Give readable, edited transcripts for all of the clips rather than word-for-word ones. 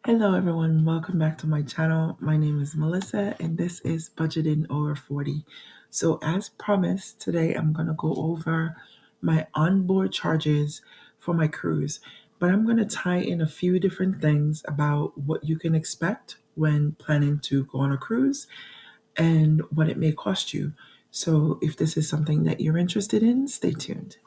Hello, everyone. Welcome back to my channel. My name is Melissa, and this is Budgeting Over 40. So, as promised, today I'm going to go over my onboard charges for my cruise, but I'm going to tie in a few different things about what you can expect when planning to go on a cruise and what it may cost you. So, if this is something that you're interested in, stay tuned.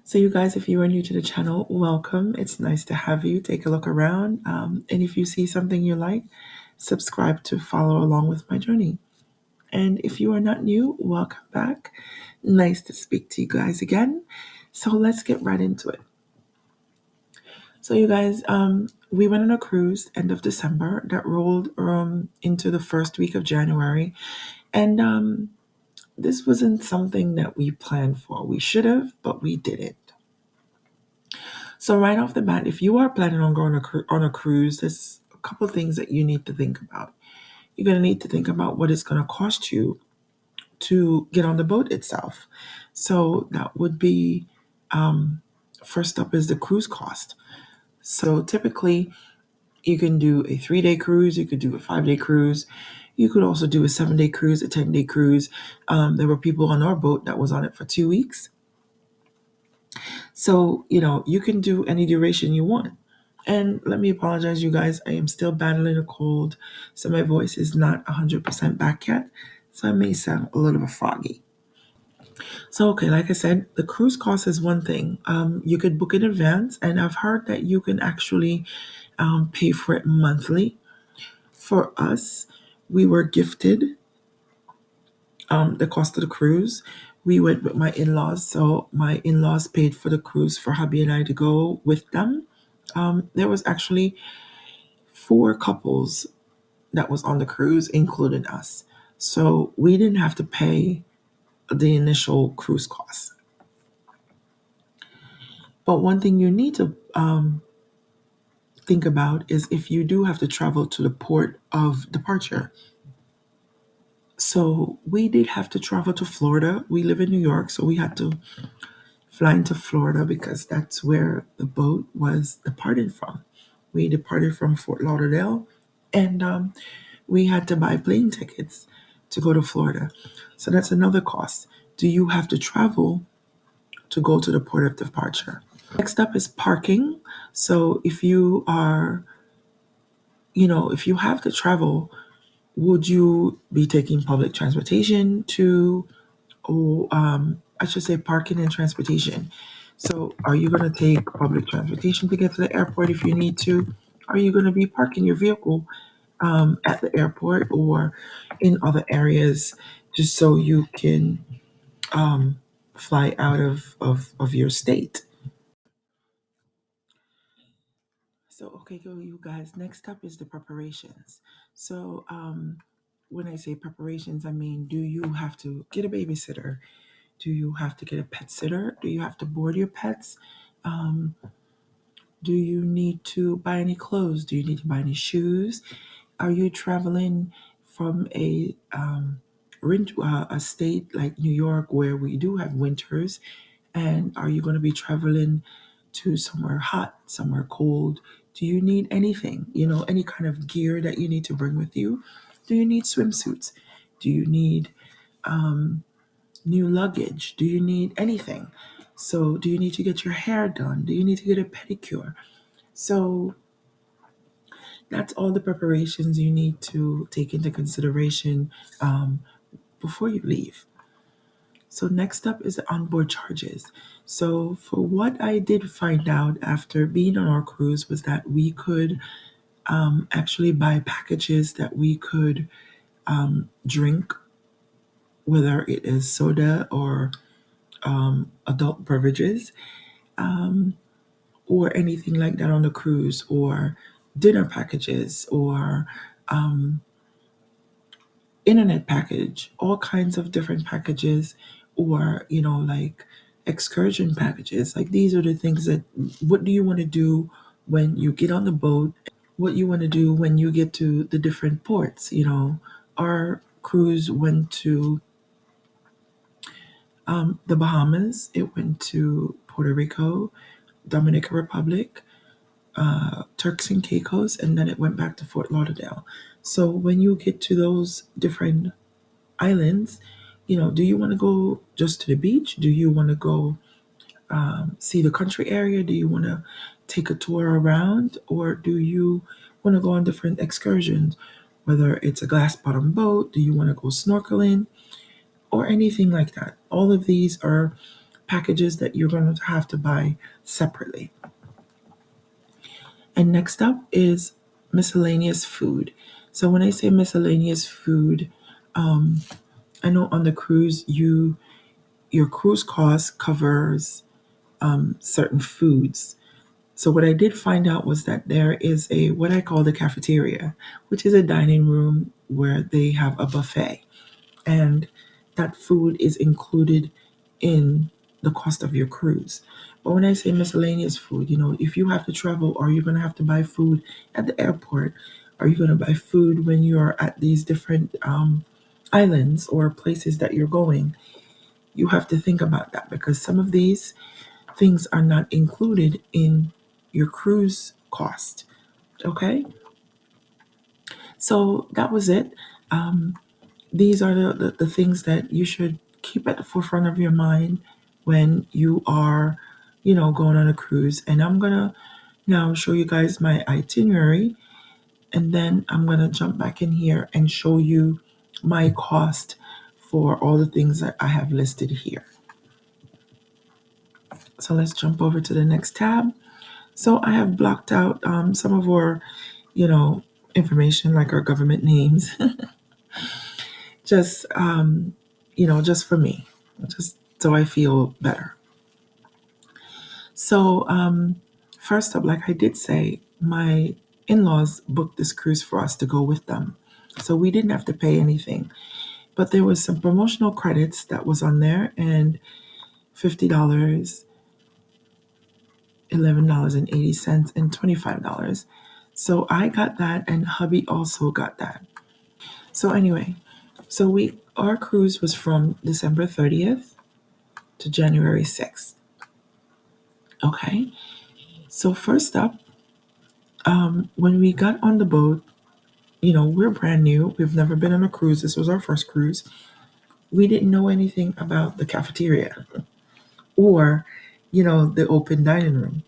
So, you guys, if you are new to the channel, welcome. It's nice to have you. Take a look around. And if you see something you like, subscribe to follow along with my journey. And if you are not new, welcome back. Nice to speak to you guys again. So, let's get right into it. So, you guys, we went on a cruise end of December that rolled into the first week of January. And this wasn't something that we planned for. We should have, but we didn't. So right off the bat, if you are planning on going on a cruise, there's a couple of things that you need to think about. You're going to need to think about what it's going to cost you to get on the boat itself. So that would be first up is the cruise cost. So typically, you can do a 3-day cruise, you could do a 5-day cruise, you could also do a 7-day cruise, a 10-day cruise. There were people on our boat that was on it for 2 weeks. So, you can do any duration you want. And let me apologize, you guys. I am still battling a cold, so my voice is not 100% back yet. So I may sound a little bit froggy. So, okay, like I said, the cruise cost is one thing. You could book in advance, and I've heard that you can actually pay for it monthly. For us, we were gifted the cost of the cruise. We went with my in-laws, so my in-laws paid for the cruise for hubby and I to go with them. There was actually 4 couples that was on the cruise, including us. So we didn't have to pay the initial cruise costs. But one thing you need to think about is if you do have to travel to the port of departure. So we did have to travel to Florida. We live in New York, so we had to fly into Florida because that's where the boat was departing from. We departed from Fort Lauderdale, and we had to buy plane tickets to go to Florida. So that's another cost. Do you have to travel to go to the port of departure? Next up is parking. So if you are, if you have to travel, would you be taking public transportation to, or I should say parking and transportation? So are you going to take public transportation to get to the airport if you need to? Are you going to be parking your vehicle at the airport or in other areas just so you can fly out of your state? So, okay, go you guys. Next up is the preparations. So, when I say preparations, I mean, do you have to get a babysitter? Do you have to get a pet sitter? Do you have to board your pets? Um, do you need to buy any clothes? Do you need to buy any shoes? Are you traveling from a state like New York where we do have winters? And are you going to be traveling to somewhere hot, somewhere cold? Do you need anything? Any kind of gear that you need to bring with you? Do you need swimsuits? Do you need new luggage? Do you need anything? So, do you need to get your hair done? Do you need to get a pedicure? So, that's all the preparations you need to take into consideration before you leave. So, next up is the onboard charges. So, for what I did find out after being on our cruise was that we could actually buy packages that we could drink, whether it is soda or adult beverages, or anything like that on the cruise, or dinner packages, or um, internet package, all kinds of different packages, or like excursion packages. Like, these are the things that, what do you want to do when you get on the boat, what you want to do when you get to the different ports. Our cruise went to the Bahamas, it went to Puerto Rico, Dominican Republic, Turks and Caicos, and then it went back to Fort Lauderdale. So when you get to those different islands, do you want to go just to the beach? Do you want to go see the country area? Do you want to take a tour around? Or do you want to go on different excursions? Whether it's a glass bottom boat, do you want to go snorkeling, or anything like that? All of these are packages that you're going to have to buy separately. And next up is miscellaneous food. So when I say miscellaneous food, I know on the cruise, your cruise cost covers certain foods. So what I did find out was that there is a what I call the cafeteria, which is a dining room where they have a buffet, and that food is included in the cost of your cruise. But when I say miscellaneous food, if you have to travel, or you're going to have to buy food at the airport, are you going to buy food when you're at these different islands or places that you're going? You have to think about that, because some of these things are not included in your cruise cost. Okay, so that was it. These are the things that you should keep at the forefront of your mind when you are, going on a cruise. And I'm gonna now show you guys my itinerary, and then I'm gonna jump back in here and show you my cost for all the things that I have listed here. So let's jump over to the next tab. So I have blocked out some of our, you know, information, like our government names, just just for me, just so I feel better. So first up, like I did say, my in-laws booked this cruise for us to go with them, so we didn't have to pay anything. But there was some promotional credits that was on there, and $50, $11.80, and $25. So I got that, and hubby also got that. So anyway, so we our cruise was from December 30th to January 6th. Okay. So first up, when we got on the boat, we're brand new. We've never been on a cruise. This was our first cruise. We didn't know anything about the cafeteria or, the open dining room.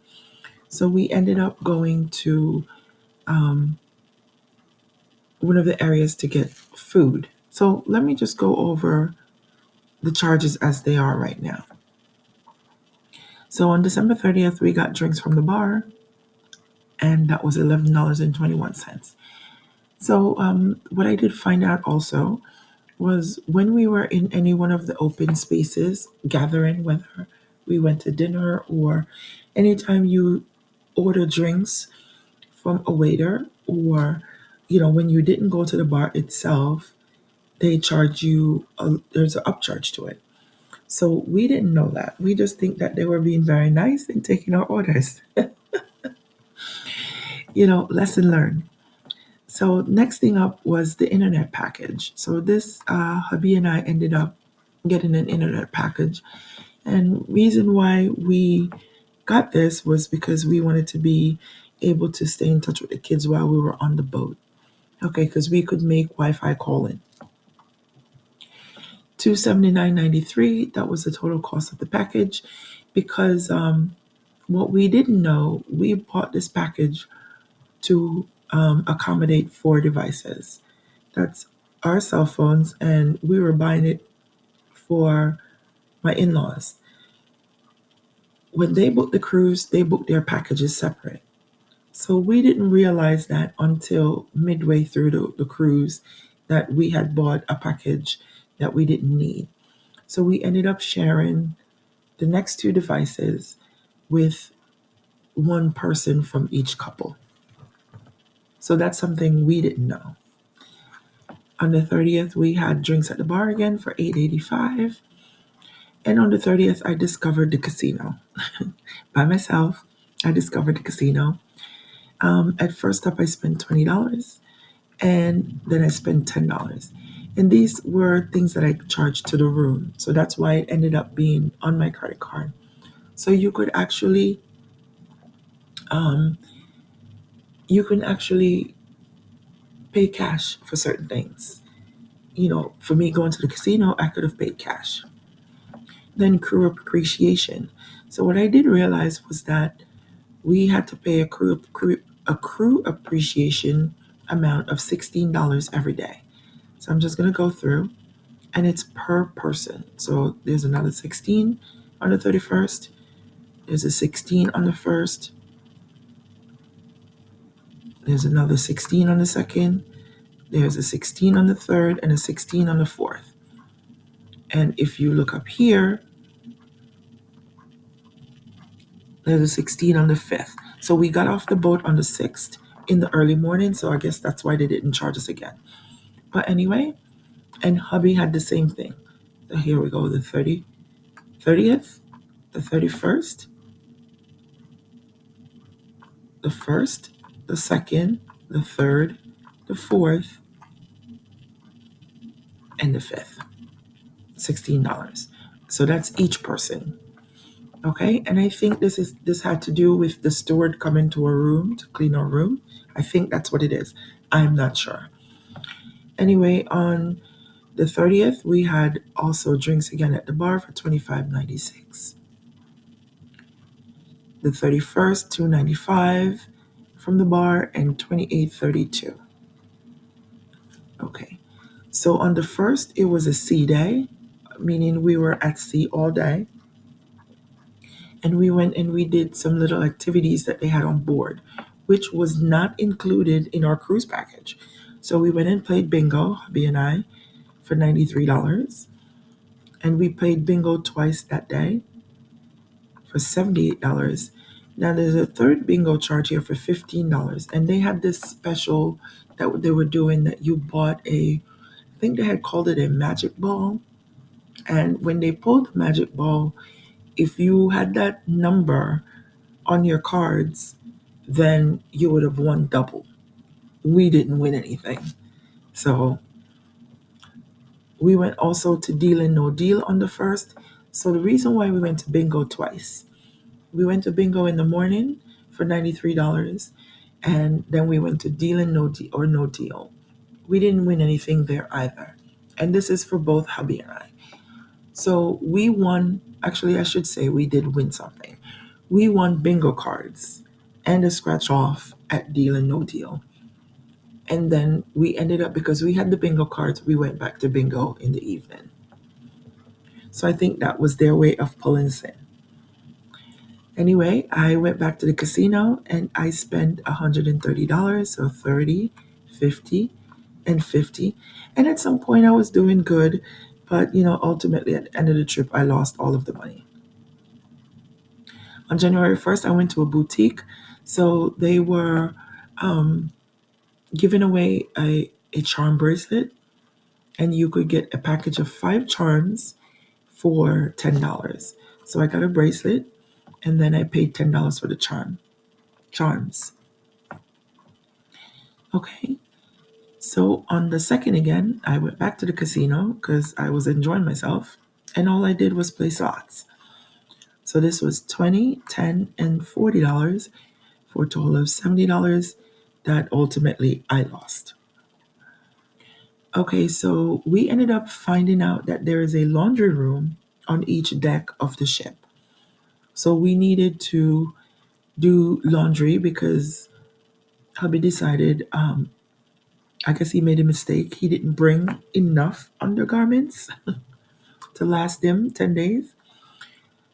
So we ended up going to one of the areas to get food. So let me just go over the charges as they are right now. So on December 30th, we got drinks from the bar, and that was $11.21. So what I did find out also was when we were in any one of the open spaces gathering, whether we went to dinner or anytime you order drinks from a waiter, or when you didn't go to the bar itself, they charge you there's an upcharge to it. So we didn't know that. We just think that they were being very nice and taking our orders. Lesson learned. So next thing up was the internet package. So this hubby and I ended up getting an internet package, and reason why we got this was because we wanted to be able to stay in touch with the kids while we were on the boat. Okay, because we could make Wi-Fi calling. $279.93. That was the total cost of the package. Because what we didn't know, we bought this package to accommodate 4 devices. That's our cell phones, and we were buying it for my in-laws. When they booked the cruise, they booked their packages separate. So we didn't realize that until midway through the cruise, that we had bought a package that we didn't need. So we ended up sharing the next 2 devices with one person from each couple. So that's something we didn't know. On the 30th, we had drinks at the bar again for $8.85. And on the 30th, I discovered the casino. By myself, I discovered the casino. At first up, I spent $20, and then I spent $10. And these were things that I charged to the room. So that's why it ended up being on my credit card. So um, you can actually pay cash for certain things. For me going to the casino, I could have paid cash. Then crew appreciation. So what I did realize was that we had to pay a crew appreciation amount of $16 every day. So I'm just going to go through, and it's per person. So there's another 16 on the 31st. There's a 16 on the 1st. There's another 16 on the 2nd. There's a 16 on the 3rd and a 16 on the 4th. And if you look up here, there's a 16 on the 5th. So we got off the boat on the 6th in the early morning. So I guess that's why they didn't charge us again. But anyway, and hubby had the same thing. So here we go, the 30th, the 31st, the 1st, the 2nd, the 3rd, the 4th, and the 5th. $16. So that's each person. Okay, and I think this had to do with the steward coming to a room to clean our room. I think that's what it is. I'm not sure. Anyway, on the 30th, we had also drinks again at the bar for $25.96. The 31st, $2.95 from the bar and $28.32. Okay, so on the 1st, it was a sea day, meaning we were at sea all day. And we went and we did some little activities that they had on board, which was not included in our cruise package. So we went and played bingo, hubby and I, for $93. And we played bingo twice that day for $78. Now there's a third bingo charge here for $15. And they had this special that they were doing that you bought I think they had called it a magic ball. And when they pulled the magic ball, if you had that number on your cards, then you would have won double. We didn't win anything. So we went also to Deal and No Deal on the 1st. So the reason why we went to bingo twice, we went to bingo in the morning for $93, and then we went to Deal and No Deal or No Deal. We didn't win anything there either. And this is for both hubby and I. So we won, actually I should say we did win something. We won bingo cards and a scratch off at Deal and No Deal. And then we ended up, because we had the bingo cards, we went back to bingo in the evening. So I think that was their way of pulling us in. Anyway, I went back to the casino and I spent $130. So 30, 50, and 50. And at some point I was doing good, but ultimately at the end of the trip, I lost all of the money. On January 1st, I went to a boutique. So they were giving away a charm bracelet, and you could get a package of 5 charms for $10. So I got a bracelet, and then I paid $10 for the charms. Okay. So on the 2nd again, I went back to the casino because I was enjoying myself, and all I did was play slots. So this was $20, $10, and $40 for a total of $70 that ultimately I lost. Okay, so we ended up finding out that there is a laundry room on each deck of the ship. So we needed to do laundry because hubby decided, I guess he made a mistake. He didn't bring enough undergarments to last him 10 days.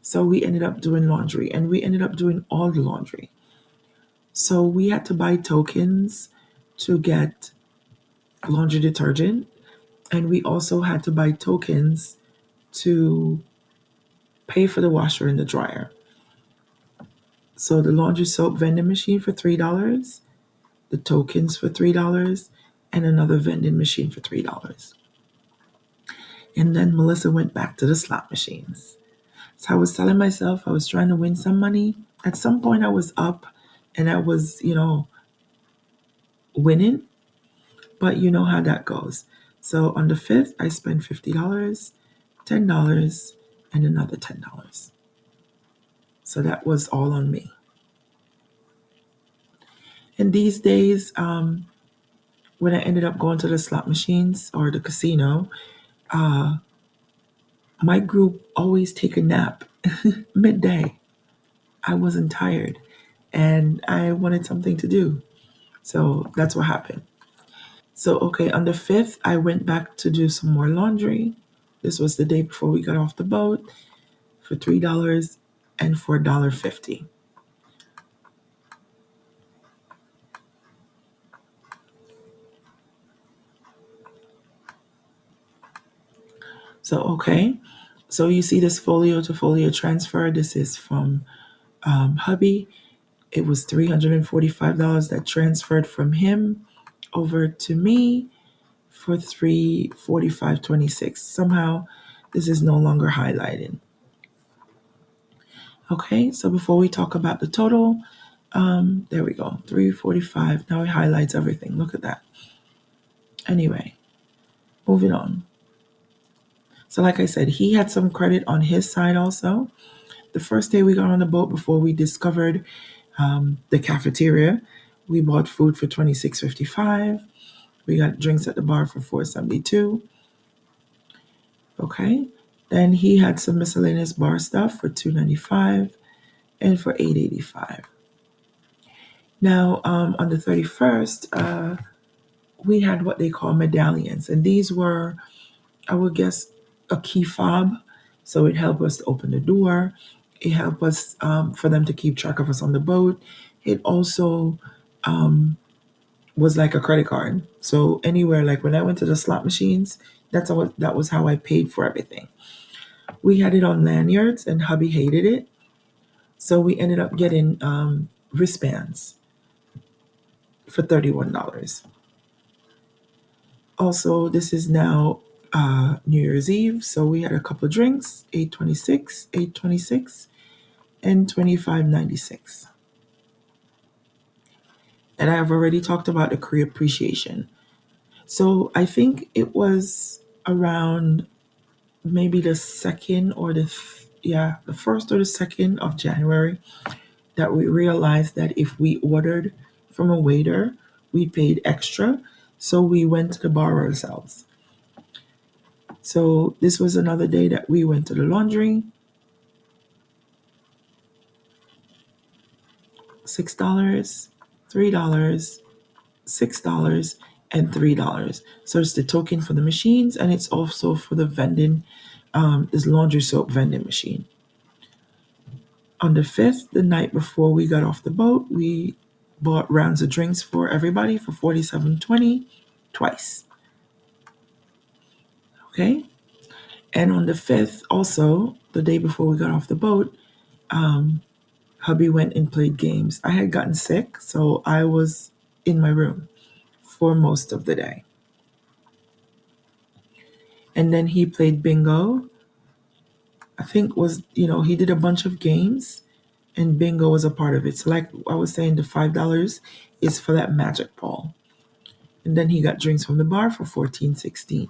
So we ended up doing laundry, and we ended up doing all the laundry. So we had to buy tokens to get laundry detergent, and we also had to buy tokens to pay for the washer and the dryer. So the laundry soap vending machine for $3, the tokens for $3, and another vending machine for $3. And then Melissa went back to the slot machines. So I was telling myself I was trying to win some money. At some point, I was up and I was, winning, but you know how that goes. So on the 5th, I spent $50, $10, and another $10. So that was all on me. And these days, when I ended up going to the slot machines or the casino, uh, my group always take a nap midday. I wasn't tired and I wanted something to do. So that's what happened. So, okay, on the 5th, I went back to do some more laundry. This was the day before we got off the boat for $3 and for $1.50. So, okay, so you see this folio to folio transfer. This is from hubby. It was $345 that transferred from him over to me for 345.26. Somehow this is no longer highlighted. Okay, so before we talk about the total, there we go, 345. Now it highlights everything. Look at that. Anyway, moving on. So like I said, he had some credit on his side also. The first day we got on the boat before we discovered the cafeteria, we bought food for $26.55. We got drinks at the bar for $4.72. Okay. Then he had some miscellaneous bar stuff for $2.95 and for $8.85. Now, on the 31st, we had what they call medallions, and these were, I would guess, a key fob. So it helped us to open the door. It helped us for them to keep track of us on the boat. It also was like a credit card. So anywhere, like when I went to the slot machines, that was how I paid for everything. We had it on lanyards, and hubby hated it. So we ended up getting wristbands for $31. Also, this is now New Year's Eve, so we had a couple of drinks, 826, 826, and 25.96. And I have already talked about the Korea appreciation. So I think it was around maybe the second or the first or the second of January that we realized that if we ordered from a waiter, we paid extra. So we went to the bar ourselves. So this was another day that we went to the laundry. $6, $3, $6, and $3. So it's the token for the machines, and it's also for the vending, this laundry soap vending machine. On the 5th, the night before we got off the boat, we bought rounds of drinks for everybody for $47.20 twice. Okay. And on the 5th, also, the day before we got off the boat, hubby went and played games. I had gotten sick, so I was in my room for most of the day. And then he played bingo. I think he did a bunch of games and bingo was a part of it. So like I was saying, the $5 is for that magic ball. And then he got drinks from the bar for $14.16.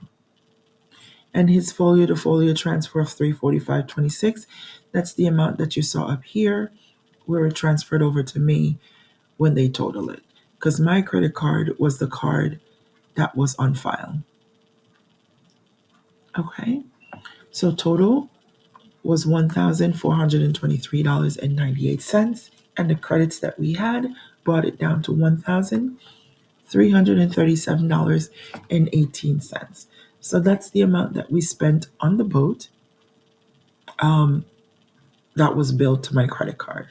And his folio to folio transfer of $345.26, that's the amount that you saw up here, where it transferred over to me when they total it. Because my credit card was the card that was on file. Okay. So total was $1,423.98. And the credits that we had brought it down to $1,337.18. So that's the amount that we spent on the boat that was billed to my credit card.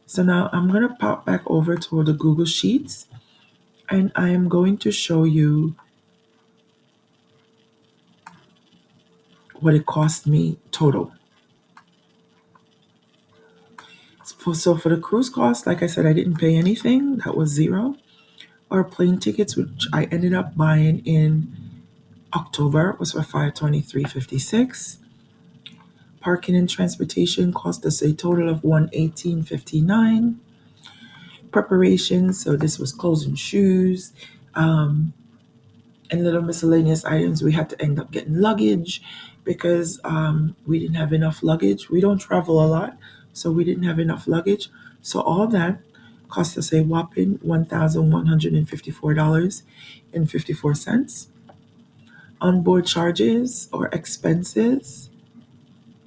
So now I'm going to pop back over to the Google Sheets and I am going to show you what it cost me total. So for the cruise cost, like I said, I didn't pay anything. That was zero. Our plane tickets, which I ended up buying in October, was for $523.56. Parking and transportation cost us a total of $118.59. Preparation, so this was clothes and shoes, um, and little miscellaneous items. We had to end up getting luggage because we didn't have enough luggage. We don't travel a lot, so we didn't have enough luggage. So all that cost us a whopping $1,154.54. Onboard charges or expenses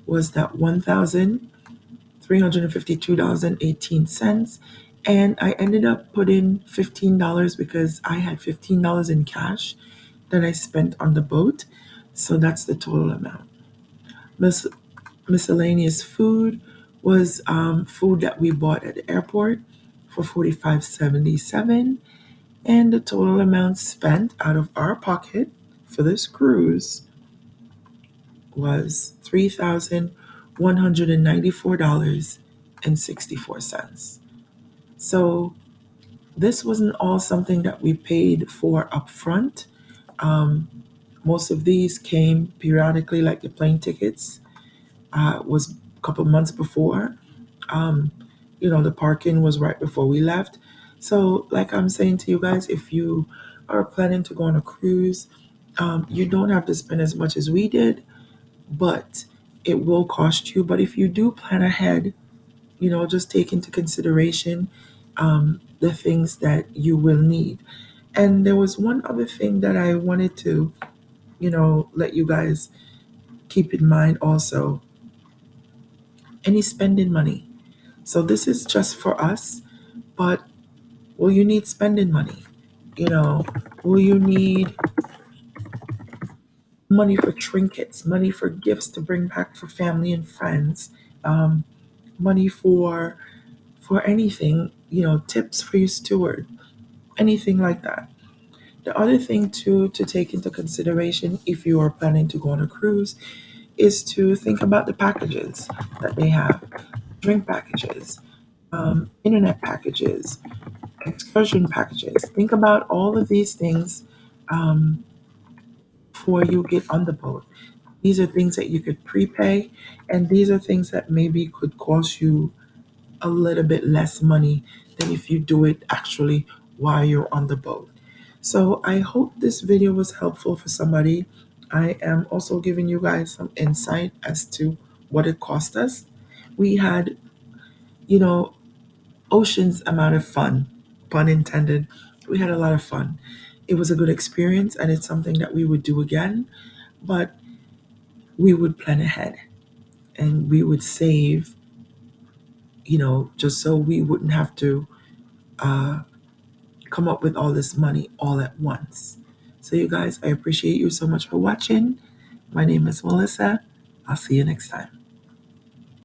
was that $1,352.18. And I ended up putting $15 because I had $15 in cash that I spent on the boat. So that's the total amount. Mis- Miscellaneous food was food that we bought at the airport for $45.77. And the total amount spent out of our pocket for this cruise was $3,194.64. So this wasn't all something that we paid for upfront. Um, Most of these came periodically, like the plane tickets was a couple months before. Um, the parking was right before we left. So, like I'm saying to you guys, if you are planning to go on a cruise, you don't have to spend as much as we did, but it will cost you. But if you do plan ahead, just take into consideration the things that you will need. And there was one other thing that I wanted to, let you guys keep in mind also, any spending money. So this is just for us, but will you need spending money? You know, will you need money for trinkets, money for gifts to bring back for family and friends, um, money for anything, tips for your steward, anything like that. The other thing to take into consideration if you are planning to go on a cruise is to think about the packages that they have, drink packages, internet packages, excursion packages. Think about all of these things um, before you get on the boat. These are things that you could prepay, and these are things that maybe could cost you a little bit less money than if you do it actually while you're on the boat. So I hope this video was helpful for somebody. I am also giving you guys some insight as to what it cost us. We had, you know, oceans amount of fun, pun intended. We had a lot of fun. It was a good experience and it's something that we would do again, but we would plan ahead and we would save, just so we wouldn't have to uh, come up with all this money all at once. So, you guys, I appreciate you so much for watching. My name is Melissa. I'll see you next time.